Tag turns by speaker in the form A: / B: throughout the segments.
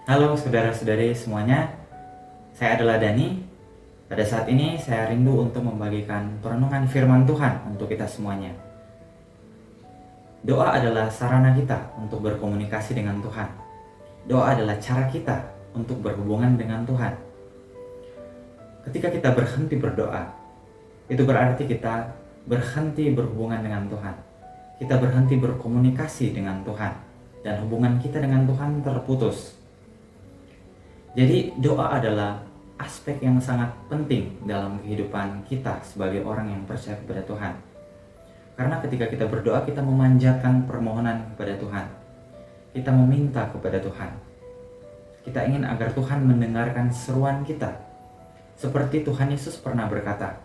A: Halo saudara-saudari semuanya, saya adalah Dani. Pada saat ini saya rindu untuk membagikan perenungan firman Tuhan untuk kita semuanya. Doa adalah sarana kita untuk berkomunikasi dengan Tuhan. Doa adalah cara kita untuk berhubungan dengan Tuhan. Ketika kita berhenti berdoa, itu berarti kita berhenti berhubungan dengan Tuhan. Kita berhenti berkomunikasi dengan Tuhan, dan hubungan kita dengan Tuhan terputus. Jadi doa adalah aspek yang sangat penting dalam kehidupan kita sebagai orang yang percaya kepada Tuhan. Karena ketika kita berdoa, kita memanjatkan permohonan kepada Tuhan. Kita meminta kepada Tuhan. Kita ingin agar Tuhan mendengarkan seruan kita. Seperti Tuhan Yesus pernah berkata,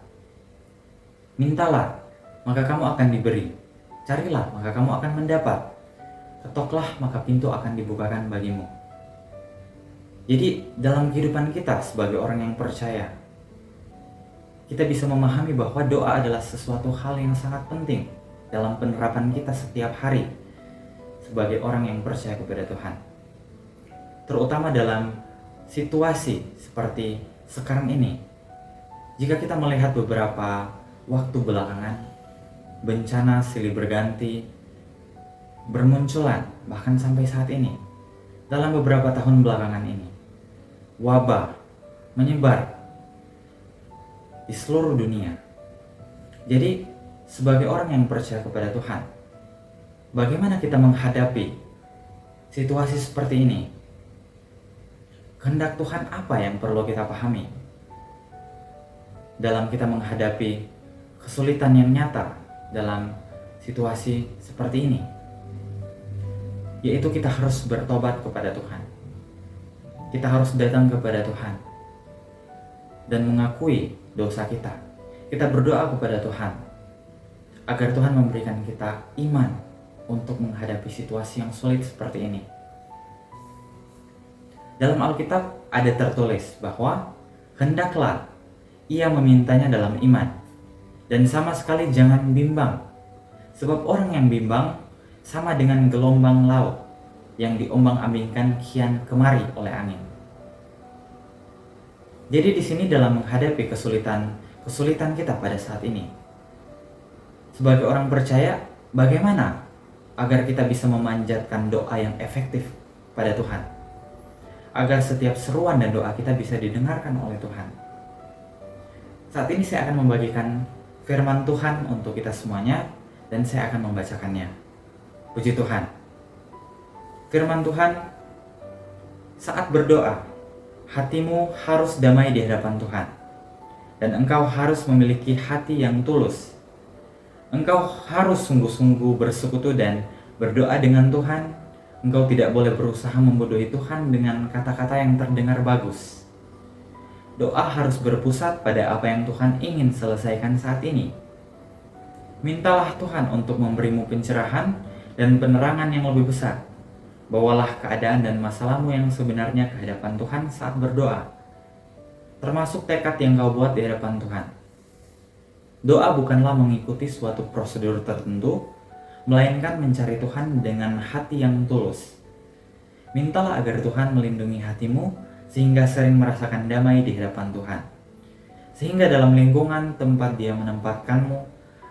A: "Mintalah, maka kamu akan diberi. Carilah, maka kamu akan mendapat. Ketoklah, maka pintu akan dibukakan bagimu." Jadi dalam kehidupan kita sebagai orang yang percaya, kita bisa memahami bahwa doa adalah sesuatu hal yang sangat penting dalam penerapan kita setiap hari sebagai orang yang percaya kepada Tuhan. Terutama dalam situasi seperti sekarang ini. Jika kita melihat beberapa waktu belakangan, bencana silih berganti bermunculan bahkan sampai saat ini. Dalam beberapa tahun belakangan ini, wabah menyebar di seluruh dunia. Jadi, sebagai orang yang percaya kepada Tuhan, bagaimana kita menghadapi situasi seperti ini? Kehendak Tuhan apa yang perlu kita pahami dalam kita menghadapi kesulitan yang nyata dalam situasi seperti ini? Yaitu kita harus bertobat kepada Tuhan. Kita harus datang kepada Tuhan dan mengakui dosa kita. Kita berdoa kepada Tuhan agar Tuhan memberikan kita iman untuk menghadapi situasi yang sulit seperti ini. Dalam Alkitab ada tertulis bahwa hendaklah ia memintanya dalam iman dan sama sekali jangan bimbang, sebab orang yang bimbang sama dengan gelombang laut yang diombang-ambingkan kian kemari oleh angin. Jadi di sini dalam menghadapi kesulitan kita pada saat ini, sebagai orang percaya, bagaimana agar kita bisa memanjatkan doa yang efektif pada Tuhan, agar setiap seruan dan doa kita bisa didengarkan oleh Tuhan. Saat ini saya akan membagikan firman Tuhan untuk kita semuanya, dan saya akan membacakannya. Puji Tuhan. Firman Tuhan, saat berdoa, hatimu harus damai di hadapan Tuhan, dan engkau harus memiliki hati yang tulus. Engkau harus sungguh-sungguh bersekutu dan berdoa dengan Tuhan. Engkau tidak boleh berusaha membodohi Tuhan dengan kata-kata yang terdengar bagus. Doa harus berpusat pada apa yang Tuhan ingin selesaikan saat ini. Mintalah Tuhan untuk memberimu pencerahan dan penerangan yang lebih besar. Bawalah keadaan dan masalahmu yang sebenarnya ke hadapan Tuhan saat berdoa, termasuk tekad yang kau buat di hadapan Tuhan. Doa bukanlah mengikuti suatu prosedur tertentu, melainkan mencari Tuhan dengan hati yang tulus. Mintalah agar Tuhan melindungi hatimu sehingga sering merasakan damai di hadapan Tuhan. Sehingga dalam lingkungan tempat Dia menempatkanmu,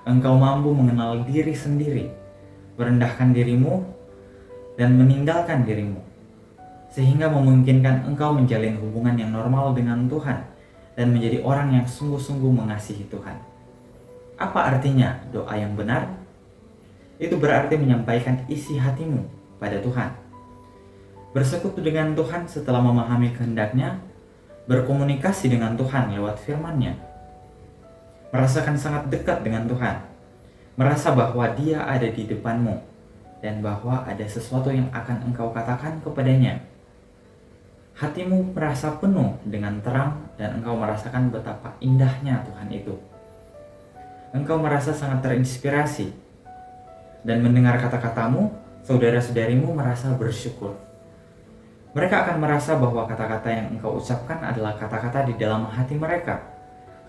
A: engkau mampu mengenal diri sendiri, merendahkan dirimu, dan meninggalkan dirimu, sehingga memungkinkan engkau menjalin hubungan yang normal dengan Tuhan dan menjadi orang yang sungguh-sungguh mengasihi Tuhan. Apa artinya doa yang benar? Itu berarti menyampaikan isi hatimu pada Tuhan, bersekutu dengan Tuhan setelah memahami kehendak-Nya, berkomunikasi dengan Tuhan lewat firman-Nya, merasakan sangat dekat dengan Tuhan, merasa bahwa Dia ada di depanmu, dan bahwa ada sesuatu yang akan engkau katakan kepadanya. Hatimu merasa penuh dengan terang dan engkau merasakan betapa indahnya Tuhan itu. Engkau merasa sangat terinspirasi, dan mendengar kata-katamu, saudara-saudarimu merasa bersyukur. Mereka akan merasa bahwa kata-kata yang engkau ucapkan adalah kata-kata di dalam hati mereka,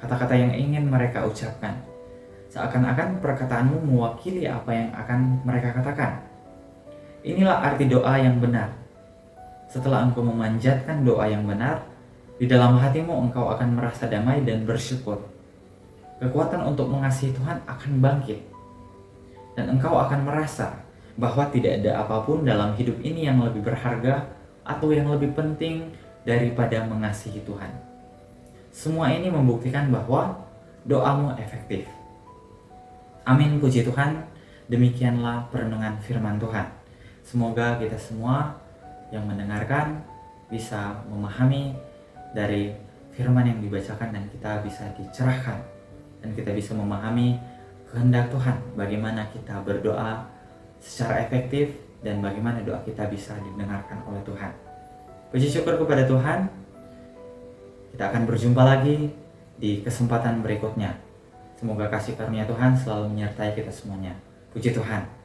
A: kata-kata yang ingin mereka ucapkan. Seakan-akan perkataanmu mewakili apa yang akan mereka katakan. Inilah arti doa yang benar. Setelah engkau memanjatkan doa yang benar, di dalam hatimu engkau akan merasa damai dan bersyukur. Kekuatan untuk mengasihi Tuhan akan bangkit. Dan engkau akan merasa bahwa tidak ada apapun dalam hidup ini yang lebih berharga atau yang lebih penting daripada mengasihi Tuhan. Semua ini membuktikan bahwa doamu efektif. Amin, puji Tuhan. Demikianlah perenungan firman Tuhan. Semoga kita semua yang mendengarkan bisa memahami dari firman yang dibacakan dan kita bisa dicerahkan dan kita bisa memahami kehendak Tuhan, bagaimana kita berdoa secara efektif dan bagaimana doa kita bisa didengarkan oleh Tuhan. Puji syukur kepada Tuhan. Kita akan berjumpa lagi di kesempatan berikutnya. Semoga kasih karunia Tuhan selalu menyertai kita semuanya. Puji Tuhan.